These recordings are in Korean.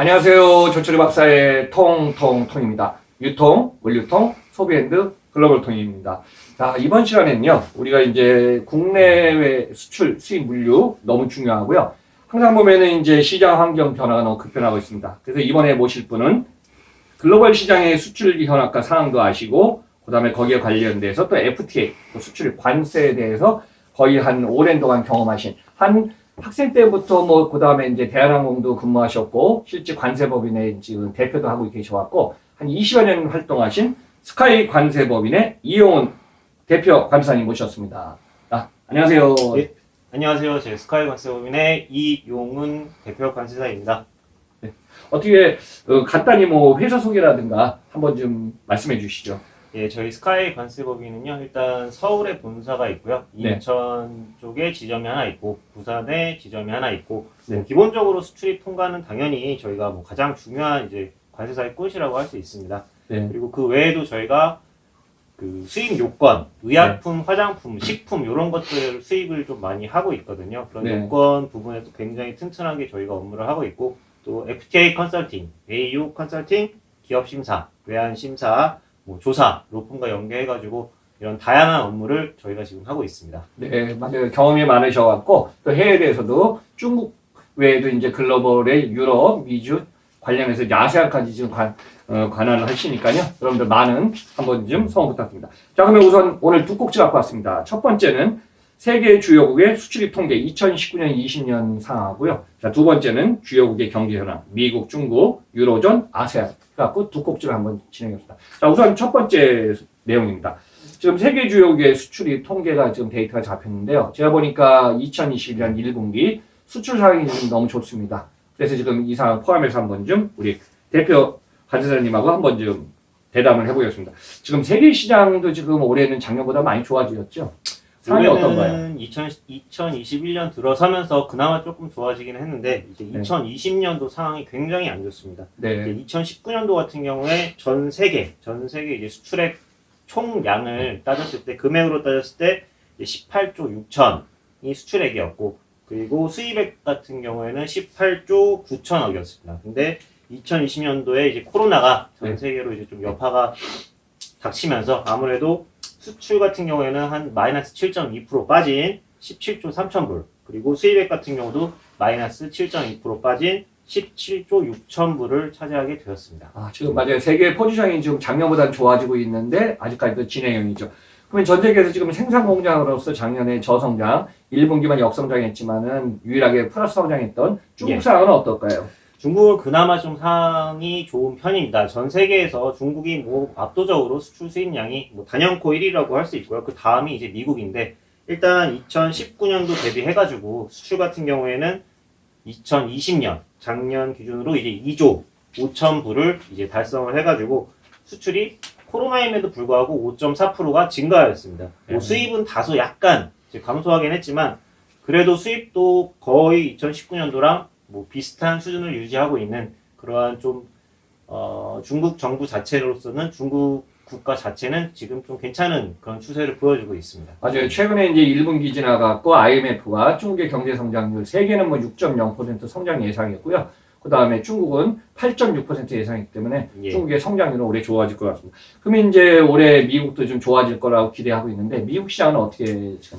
안녕하세요. 조철희 박사의 통통통입니다. 유통, 물류통, 소비앤드 글로벌 통입니다. 자, 이번 시간에는요, 우리가 이제 국내외 수출, 수입, 물류 너무 중요하고요. 항상 보면은 이제 시장 환경 변화가 너무 급변하고 있습니다. 그래서 이번에 모실 분은 글로벌 시장의 수출 현황과 상황도 아시고, 그 다음에 거기에 관련돼서 또 FTA, 또 수출 관세에 대해서 거의 한 오랜 동안 경험하신 한 학생 때부터 그 다음에 이제 대한항공도 근무하셨고, 실제 관세법인의 지금 대표도 하고 계셔왔고, 한 20여 년 활동하신 스카이 관세법인의 이용훈 대표 관사님 모셨습니다. 안녕하세요. 예, 안녕하세요. 제 스카이 관세법인의 이용훈 대표 관세사입니다. 네. 어떻게 간단히 회사 소개라든가 한번 좀 말씀해 주시죠. 예, 저희 스카이 관세법인은요, 일단 서울에 본사가 있고요. 네. 인천 쪽에 지점이 하나 있고, 부산에 지점이 하나 있고, 네. 기본적으로 수출입 통과는 당연히 저희가 가장 중요한 이제 관세사의 꽃이라고 할 수 있습니다. 네. 그리고 그 외에도 저희가 그 수입 요건, 의약품, 화장품, 식품 이런 것들 수입을 좀 많이 하고 있거든요. 그런 네. 요건 부분에도 굉장히 튼튼하게 저희가 업무를 하고 있고, 또 FTA 컨설팅, AU 컨설팅, 기업 심사, 외환 심사, 조사, 로펌과 연계해가지고 이런 다양한 업무를 저희가 지금 하고 있습니다. 네, 맞아요. 경험이 많으셔갖고, 또 해외에서도 중국 외에도 이제 글로벌의 유럽, 미주 관련해서 이제 아세안까지 지금 관할을 하시니까요. 여러분들 많은 한번 좀 성원 부탁드립니다. 자, 그러면 우선 오늘 두 꼭지 갖고 왔습니다. 첫 번째는 세계 주요국의 수출입 통계 2019년, 20년 상황하고요. 자, 두 번째는 주요국의 경제 현황, 미국, 중국, 유로존, 아세안. 갖고 두 꼭지를 한번 진행해봅시다. 자, 우선 첫 번째 내용입니다. 지금 세계 주요국의 수출입 통계가 지금 데이터가 잡혔는데요. 제가 보니까 2021년 1분기 수출 상황이 지금 너무 좋습니다. 그래서 지금 이 상황 포함해서 한번 좀 우리 대표 관세사님하고 한번 좀 대담을 해보겠습니다. 지금 세계 시장도 지금 올해는 작년보다 많이 좋아지셨죠? 상황이 어떤가요? 2021년 들어서면서 그나마 조금 좋아지긴 했는데 이제 네. 2020년도 상황이 굉장히 안 좋습니다. 네. 2019년도 같은 경우에 전 세계 이제 수출액 총량을 따졌을 때 금액으로 따졌을 때 18조 6천이 수출액이었고, 그리고 수입액 같은 경우에는 18조 9천억이었습니다. 근데 2020년도에 이제 코로나가 전 세계로 이제 좀 여파가 닥치면서 아무래도 수출 같은 경우에는 한 마이너스 7.2% 빠진 17조 3천불, 그리고 수입액 같은 경우도 마이너스 7.2% 빠진 17조 6천불을 차지하게 되었습니다. 지금 맞아요. 세계 포지션이 지금 작년보다는 좋아지고 있는데 아직까지도 진행형이죠. 그러면 전 세계에서 지금 생산 공장으로서 작년에 저성장, 1분기만 역성장했지만은 유일하게 플러스 성장했던 중국 상황은 어떨까요? 중국은 그나마 좀 상황이 좋은 편입니다. 전 세계에서 중국이 압도적으로 수출 수입량이 단연코 1위라고 할 수 있고요. 그 다음이 이제 미국인데, 일단 2019년도 대비해가지고 수출 같은 경우에는 2020년 작년 기준으로 이제 2조 5천불을 이제 달성을 해가지고 수출이 코로나임에도 불구하고 5.4%가 증가하였습니다. 수입은 다소 약간 이제 감소하긴 했지만 그래도 수입도 거의 2019년도랑 비슷한 수준을 유지하고 있는 그러한 좀 중국 정부 자체로서는 중국 국가 자체는 지금 좀 괜찮은 그런 추세를 보여주고 있습니다. 맞아요. 최근에 이제 1분기 지나갔고 IMF가 중국의 경제 성장률 세계는 6.0% 성장 예상이었고요. 그 다음에 중국은 8.6% 예상이기 때문에 중국의 성장률은 올해 좋아질 것 같습니다. 그러면 이제 올해 미국도 좀 좋아질 거라고 기대하고 있는데 미국 시장은 어떻게 지금?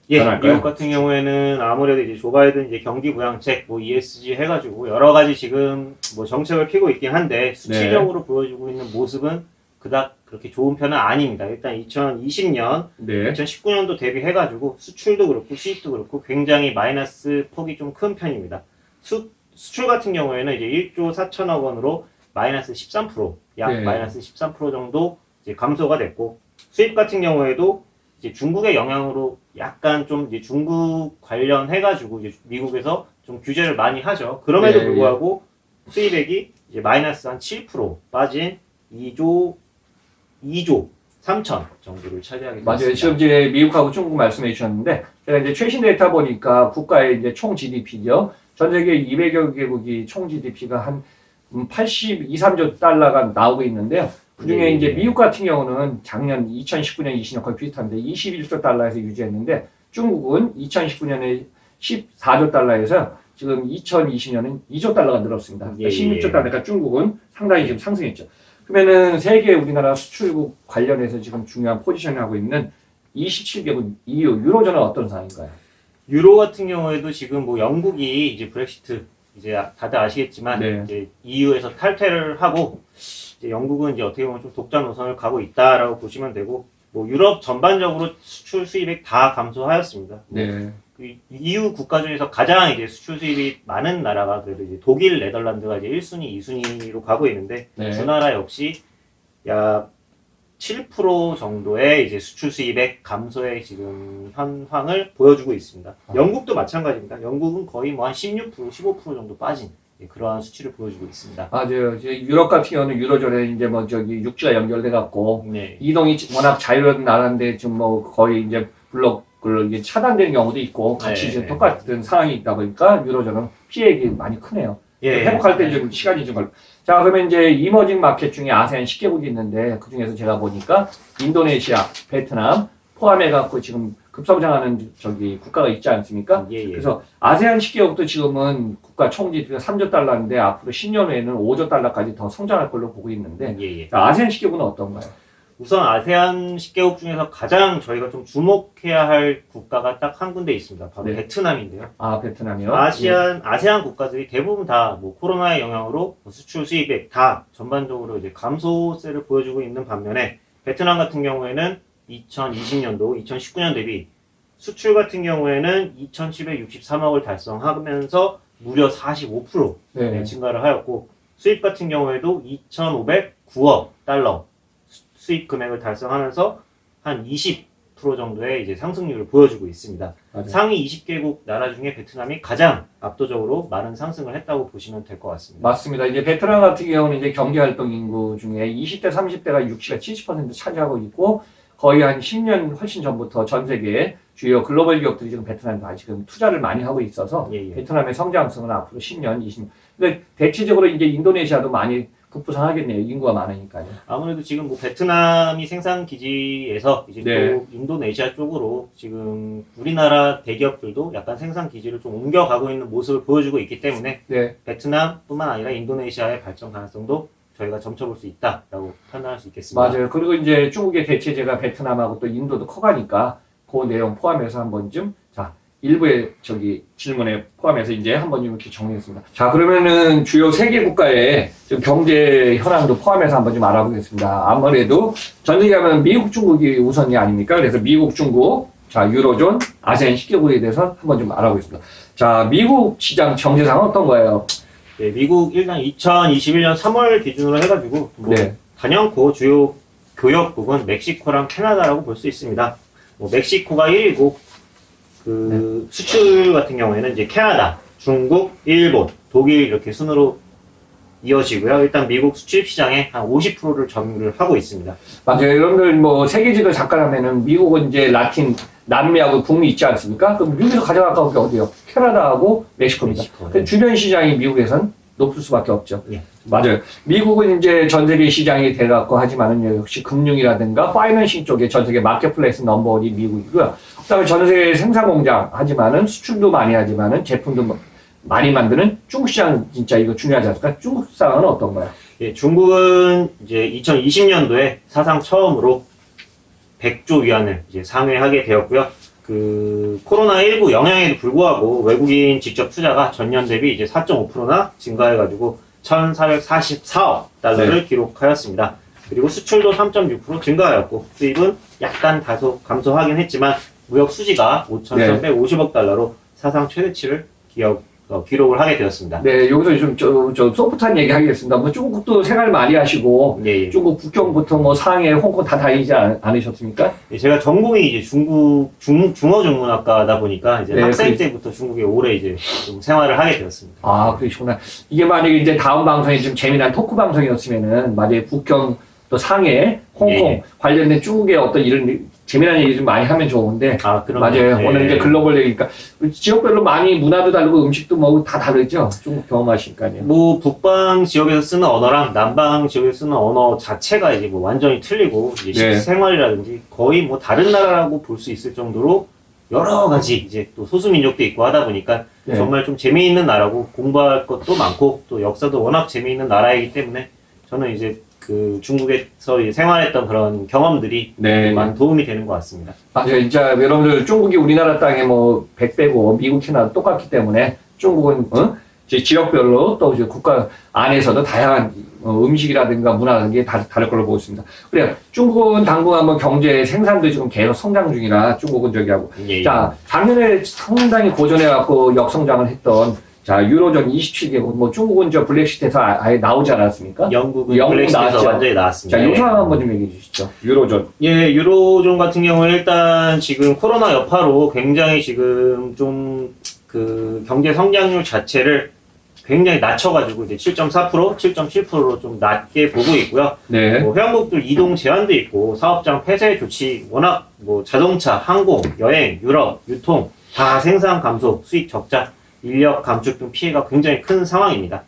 미국 같은 경우에는 아무래도 이제 조 바이든 이제 경기 부양책, ESG 해가지고 여러 가지 지금 정책을 펴고 있긴 한데 수치적으로 보여주고 있는 모습은 그닥 그렇게 좋은 편은 아닙니다. 일단 2020년, 2019년도 대비해가지고 수출도 그렇고 수입도 그렇고 굉장히 마이너스 폭이 좀 큰 편입니다. 수출 같은 경우에는 이제 1조 4천억 원으로 마이너스 13%, 마이너스 13% 정도 이제 감소가 됐고, 수입 같은 경우에도 이제 중국의 영향으로 약간 좀 이제 중국 관련해가지고 이제 미국에서 좀 규제를 많이 하죠. 그럼에도 불구하고 수입액이 이제 마이너스 한 7% 빠진 2조 3천 정도를 차지하게 됐습니다. 맞아요. 지금 이제 미국하고 중국 말씀해 주셨는데 제가 이제 최신 데이터 보니까 국가의 이제 총 GDP죠. 전 세계 200여 개국이 총 GDP가 한 82, 3조 달러가 나오고 있는데요. 그중에 이제 미국 같은 경우는 작년 2019년, 20년 거의 비슷한데 21조 달러에서 유지했는데 중국은 2019년에 14조 달러에서 지금 2020년은 2조 달러가 늘었습니다. 예, 16조 예. 달러니까 중국은 상당히 지금 상승했죠. 그러면은 세계 우리나라 수출국 관련해서 지금 중요한 포지션을 하고 있는 27개국 EU 유로존은 어떤 상황인가요? 유로 같은 경우에도 지금 뭐 영국이 이제 브렉시트 이제 다들 아시겠지만 네. 이제 EU에서 탈퇴를 하고 이제 영국은 이제 어떻게 보면 좀 독자 노선을 가고 있다라고 보시면 되고 뭐 유럽 전반적으로 수출 수입액 다 감소하였습니다. 네. 그 EU 국가 중에서 가장 이제 수출 수입이 많은 나라가 그래도 이제 독일, 네덜란드가 이제 1순위, 2순위로 가고 있는데 네. 두 나라 역시 약 7% 정도의 이제 수출 수입액 감소의 지금 현황을 보여주고 있습니다. 영국도 마찬가지입니다. 영국은 거의 뭐 한 16%, 15% 정도 빠진 그러한 수치를 보여주고 있습니다. 맞아요. 이제 유럽 같은 경우는 유로존에 이제 뭐 저기 육지가 연결돼 갖고 네. 이동이 워낙 자유로운 나라인데 지금 뭐 거의 이제 블록을 이게 차단되는 경우도 있고 같이 네. 이제 똑같은 상황이 있다 보니까 유로존은 피해액이 많이 크네요. 예. 회복할 때 좀 시간이 좀 걸려. 자, 그러면 이제 이머징 마켓 중에 아세안 10개국이 있는데 그 중에서 제가 보니까 인도네시아, 베트남 포함해갖고 지금 급성장하는 저기 국가가 있지 않습니까? 예, 예. 그래서 아세안 10개국도 지금은 국가 총지가 3조 달러인데 앞으로 10년 후에는 5조 달러까지 더 성장할 걸로 보고 있는데 예, 예. 자, 아세안 10개국은 어떤가요? 우선 아세안 10개국 중에서 가장 저희가 좀 주목해야 할 국가가 딱 한 군데 있습니다. 바로 네. 베트남인데요. 아, 베트남이요? 아세안 국가들이 대부분 다 뭐 코로나의 영향으로 수출 수입액 다 전반적으로 이제 감소세를 보여주고 있는 반면에 베트남 같은 경우에는 2020년도, 2019년 대비 수출 같은 경우에는 2,763억을 달성하면서 무려 45% 네. 증가를 하였고 수입 같은 경우에도 2,509억 달러 수입 금액을 달성하면서 한 20% 정도의 이제 상승률을 보여주고 있습니다. 맞아요. 상위 20개국 나라 중에 베트남이 가장 압도적으로 많은 상승을 했다고 보시면 될 것 같습니다. 맞습니다. 이제 베트남 같은 경우는 이제 경제활동 인구 중에 20대, 30대가 60가 70% 차지하고 있고 거의 한 10년 훨씬 전부터 전 세계 주요 글로벌 기업들이 지금 베트남에 지금 투자를 많이 하고 있어서 예, 예. 베트남의 성장성은 앞으로 10년, 20년. 근데 대체적으로 이제 인도네시아도 많이 급부상하겠네요. 인구가 많으니까요. 아무래도 지금 뭐 베트남이 생산 기지에서 이제 네. 또 인도네시아 쪽으로 지금 우리나라 대기업들도 약간 생산 기지를 좀 옮겨가고 있는 모습을 보여주고 있기 때문에 네. 베트남뿐만 아니라 인도네시아의 발전 가능성도 저희가 점쳐볼 수 있다라고 판단할 수 있겠습니다. 맞아요. 그리고 이제 중국의 대체제가 베트남하고 또 인도도 커가니까 그 내용 포함해서 한 번쯤 자 일부의 저기 질문에 포함해서 이제 한 번 이렇게 정리했습니다. 자 그러면은 주요 세계 국가의 좀 경제 현황도 포함해서 한번 좀 알아보겠습니다. 아무래도 전 세계 하면 미국, 중국이 우선이 아닙니까? 그래서 미국, 중국, 자 유로존, 아세안 10개국에 대해서 한번 좀 알아보겠습니다. 자 미국 시장 경제상은 어떤 거예요? 네, 미국 일단 2021년 3월 기준으로 해가지고 뭐 네. 단연코 주요 교역국은 멕시코랑 캐나다라고 볼 수 있습니다. 뭐 멕시코가 1위고 그 수출 같은 경우에는 이제 캐나다, 중국, 일본, 독일 이렇게 순으로 이어지고요. 일단 미국 수출 시장에 한 50%를 점유를 하고 있습니다. 맞아요. 여러분들 뭐 세계지도 잠깐 하면은 미국은 이제 라틴 남미하고 북미 있지 않습니까? 그럼 미국에서 가장 가까운 게 어디요? 캐나다하고 멕시코입니다. 멕시코, 그 네. 주변 시장이 미국에선 높을 수밖에 없죠. 예. 맞아요. 미국은 이제 전 세계 시장이 돼갖고 하지만은 역시 금융이라든가 파이낸싱 쪽에 전 세계 마켓플레이스 넘버원이 미국이고요. 그다음에 전 세계 생산 공장 하지만은 수출도 많이 하지만은 제품도 많이 만드는 중국 시장 진짜 이거 중요하지 않습니까? 중국 시장은 어떤가요? 예, 중국은 이제 2020년도에 사상 처음으로 100조 위안을 이제 상회하게 되었고요. 그 코로나19 영향에도 불구하고 외국인 직접 투자가 전년 대비 이제 4.5%나 증가해가지고 1,444억 달러를 네. 기록하였습니다. 그리고 수출도 3.6% 증가하였고 수입은 약간 다소 감소하긴 했지만 무역 수지가 5,350억 달러로 사상 최대치를 기록을 하게 되었습니다. 네, 여기서 좀 저 소프트한 얘기 하겠습니다. 뭐 중국도 생활 많이 하시고 예, 예. 중국 국경부터 뭐 상해, 홍콩 다 다니지 않으셨습니까? 예, 제가 전공이 이제 중어중문학과다 보니까 이제 네, 학생 때부터 중국에 오래 이제 좀 생활을 하게 되었습니다. 아, 그러시구나. 이게 만약에 이제 다음 방송이 좀 재미난 토크 방송이었으면은 만약에 국경 또 상해, 홍콩 예. 관련된 중국의 어떤 이런 재미난 얘기 좀 많이 하면 좋은데 아, 그럼 맞아요. 예. 오늘 이제 글로벌 얘기니까 지역별로 많이 문화도 다르고 음식도 뭐 다 다르죠. 중국 경험하시니까요. 뭐 북방 지역에서 쓰는 언어랑 남방 지역에서 쓰는 언어 자체가 이제 뭐 완전히 틀리고 이제 네. 식생활이라든지 거의 뭐 다른 나라라고 볼 수 있을 정도로 여러 가지 이제 또 소수민족도 있고 하다 보니까 네. 정말 좀 재미있는 나라고 공부할 것도 많고 또 역사도 워낙 재미있는 나라이기 때문에 저는 이제 그 중국에서 이제 생활했던 그런 경험들이 네. 많은 도움이 되는 것 같습니다. 맞아요. 진짜 여러분들 중국이 우리나라 땅에 뭐 100배고 미국, 캐나다 똑같기 때문에 중국은 이제 지역별로 또 이제 국가 안에서도 다양한 음식이라든가 문화라든가 다 다를 걸로 보고 있습니다. 그래요. 중국은 당분간 뭐 경제 생산도 지금 계속 성장 중이라 중국은 저기 하고. 예, 예. 자, 작년에 상당히 고전해갖고 역성장을 했던 자, 유로존 27개국, 뭐 중국은 저 블랙시트에서 아예 나오지 않았습니까? 영국은 영국 블랙리스트에서 나왔죠. 완전히 나왔습니다. 자, 요 예. 상황 한번 좀 얘기해 주시죠. 유로존. 예, 유로존 같은 경우는 일단 지금 코로나 여파로 굉장히 지금 좀 그 경제 성장률 자체를 굉장히 낮춰가지고 이제 7.4%, 7.7%로 좀 낮게 보고 있고요. 네. 뭐 회원국들 이동 제한도 있고 사업장 폐쇄 조치, 워낙 뭐 자동차, 항공, 여행, 유럽, 유통 다 생산 감소, 수익 적자, 인력 감축 등 피해가 굉장히 큰 상황입니다.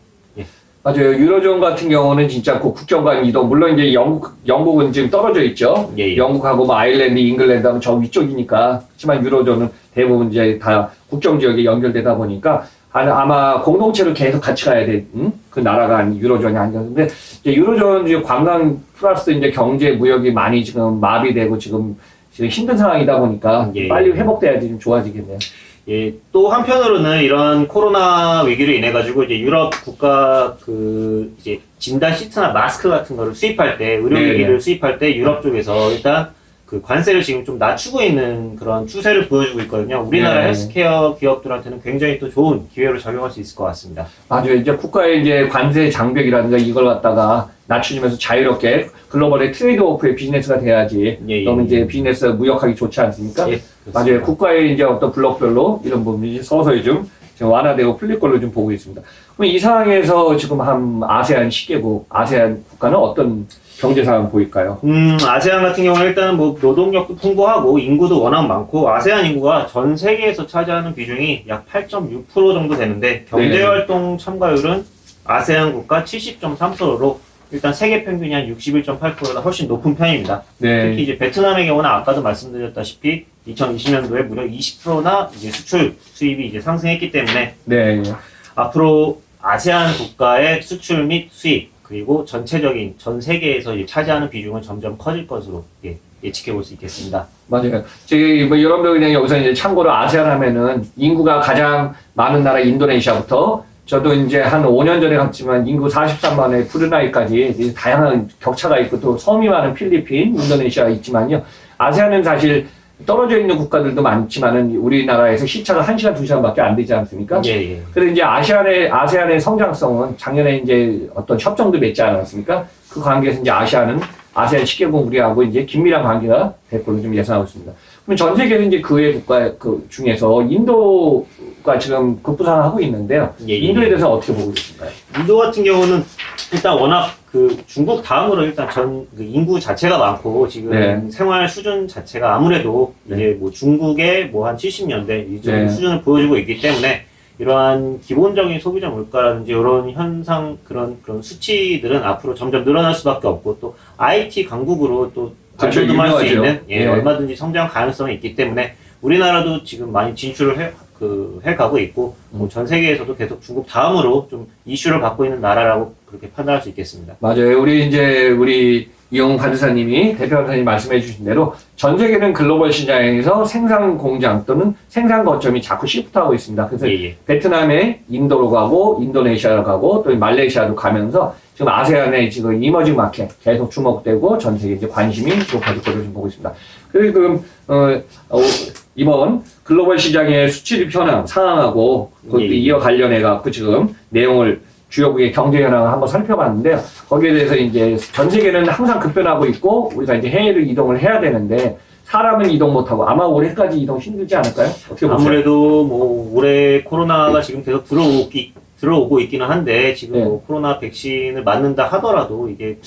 맞아요. 유로존 같은 경우는 진짜 그 국경 간 이동, 물론 이제 영국은 지금 떨어져 있죠. 예, 예. 영국하고 뭐 아일랜드, 잉글랜드 하면 저 위쪽이니까. 그렇지만 유로존은 대부분 이제 다 국경 지역에 연결되다 보니까 아마 공동체로 계속 같이 가야 될, 그 나라가 유로존이 아닌가. 근데 이제 유로존 이제 관광 플러스 이제 경제 무역이 많이 지금 마비되고 지금 힘든 상황이다 보니까 예. 빨리 회복돼야지 좀 좋아지겠네요. 예, 또 한편으로는 이런 코로나 위기로 인해 가지고 이제 유럽 국가 그 이제 진단 시트나 마스크 같은 거를 수입할 때 의료기기를 네. 수입할 때 유럽 쪽에서 일단 그 관세를 지금 좀 낮추고 있는 그런 추세를 보여주고 있거든요. 우리나라 네. 헬스케어 기업들한테는 굉장히 또 좋은 기회로 작용할 수 있을 것 같습니다. 맞아요. 이제 국가의 이제 관세 장벽이라든가 이걸 갖다가 낮추면서 자유롭게 글로벌의 트레이드 오프의 비즈니스가 돼야지. 예, 예. 그러면 이제 비즈니스 무역하기 좋지 않습니까? 예, 맞아요. 국가의 이제 어떤 블록별로 이런 부분이 서서히 좀 지금 완화되고 풀릴 걸로 좀 보고 있습니다. 그럼 이 상황에서 지금 한 아세안 10개국, 아세안 국가는 어떤 경제 상황 보일까요? 아세안 같은 경우는 일단은 뭐 노동력도 풍부하고 인구도 워낙 많고 아세안 인구가 전 세계에서 차지하는 비중이 약 8.6% 정도 되는데 경제활동 참가율은 아세안 국가 70.3%로 일단 세계 평균이 한 61.8%다 훨씬 높은 편입니다. 네. 특히 이제 베트남의 경우는 아까도 말씀드렸다시피 2020년도에 무려 20%나 이제 수출 수입이 이제 상승했기 때문에 네. 앞으로 아세안 국가의 수출 및 수입 그리고 전체적인 전 세계에서 이제 차지하는 비중은 점점 커질 것으로 예측해 볼 수 있겠습니다. 맞아요. 저기 뭐 여러분들 그냥 여기서 이제 참고로 아세안 하면은 인구가 가장 많은 나라 인도네시아부터 저도 이제 한 5년 전에 갔지만 인구 43만의 브루나이까지 다양한 격차가 있고 또 섬이 많은 필리핀, 인도네시아 있지만요. 아세안은 사실 떨어져 있는 국가들도 많지만은 우리나라에서 시차가 1시간, 2시간밖에 안 되지 않습니까? 예, 예. 그래서 이제 아세안의 성장성은 작년에 이제 어떤 협정도 맺지 않았습니까? 그 관계에서 이제 아세안 10개국 우리하고 이제 긴밀한 관계가 될 걸로 좀 예상하고 있습니다. 그럼 전 세계에서 이제 그외 국가 그 중에서 인도가 지금 급부상하고 있는데요. 예, 예. 인도에 대해서 어떻게 보고 계신가요? 인도 같은 경우는 일단 워낙 그 중국 다음으로 일단 전 그 인구 자체가 많고 지금 네. 생활 수준 자체가 아무래도 네. 이제 뭐 중국의 뭐 한 70년대 이 정도 네. 수준을 보여주고 있기 때문에 이러한 기본적인 소비자 물가라든지 이런 현상 그런 수치들은 앞으로 점점 늘어날 수밖에 없고 또 IT 강국으로 또 그렇죠. 발돋움할 수 유명하죠. 있는 예. 얼마든지 성장 가능성이 있기 때문에 우리나라도 지금 많이 진출을 해가고 있고 뭐전 세계에서도 계속 중국 다음으로 좀 이슈를 받고 있는 나라라고 그렇게 판단할 수 있겠습니다. 맞아요. 우리 이용 간사님이 대표 간사님이 말씀해 주신 대로 전 세계는 글로벌 시장에서 생산 공장 또는 생산 거점이 자꾸 시프트하고 있습니다. 그래서 예, 예. 베트남에 인도로 가고 인도네시아로 가고 또 말레이시아로 가면서 지금 아세안의 지금 이머징 마켓 계속 주목되고 전 세계 이제 관심이 높아질 것으로 좀 보고 있습니다. 그리고 이번 글로벌 시장의 수출 현황 상황하고 그것도 예, 예. 이어 관련해 갖고 지금 내용을 주요국의 경제 현황을 한번 살펴봤는데요. 거기에 대해서 이제 전 세계는 항상 급변하고 있고 우리가 이제 해외를 이동을 해야 되는데 사람은 이동 못하고 아마 올해까지 이동 힘들지 않을까요? 어떻게 보세요? 아무래도 뭐 올해 코로나가 지금 계속 들어오고 있기는 한데 지금 네. 뭐 코로나 백신을 맞는다 하더라도 이게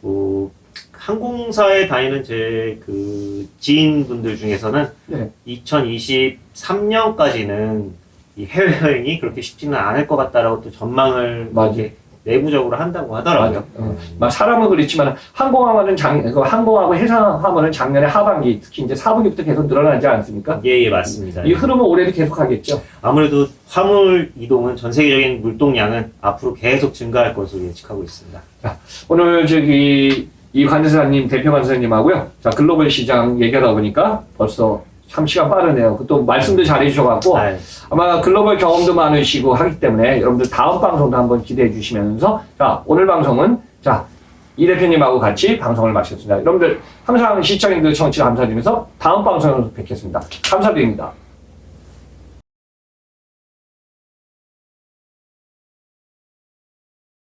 뭐 항공사에 다니는 제 그 지인분들 중에서는 네. 2023년까지는 이 해외여행이 그렇게 쉽지는 않을 것 같다라고 또 전망을 맞아요. 이렇게 내부적으로 한다고 하더라고요. 막 사람은 그렇지만 항공하고 해상화물은 작년에 하반기 특히 이제 4분기부터 계속 늘어나지 않습니까? 예, 맞습니다. 이 흐름은 올해도 계속하겠죠. 아무래도 화물 이동은 전 세계적인 물동량은 앞으로 계속 증가할 것으로 예측하고 있습니다. 오늘 이 관세사님 대표 관세사님하고요. 자 글로벌 시장 얘기하다 보니까 벌써 참 시간 빠르네요. 또 말씀도 잘해주셔갖고 아마 글로벌 경험도 많으시고 하기 때문에 여러분들 다음 방송도 한번 기대해 주시면서 자 오늘 방송은 자 이 대표님하고 같이 방송을 마쳤습니다. 여러분들 항상 시청자님들 청취 감사드리면서 다음 방송에서 뵙겠습니다. 감사드립니다.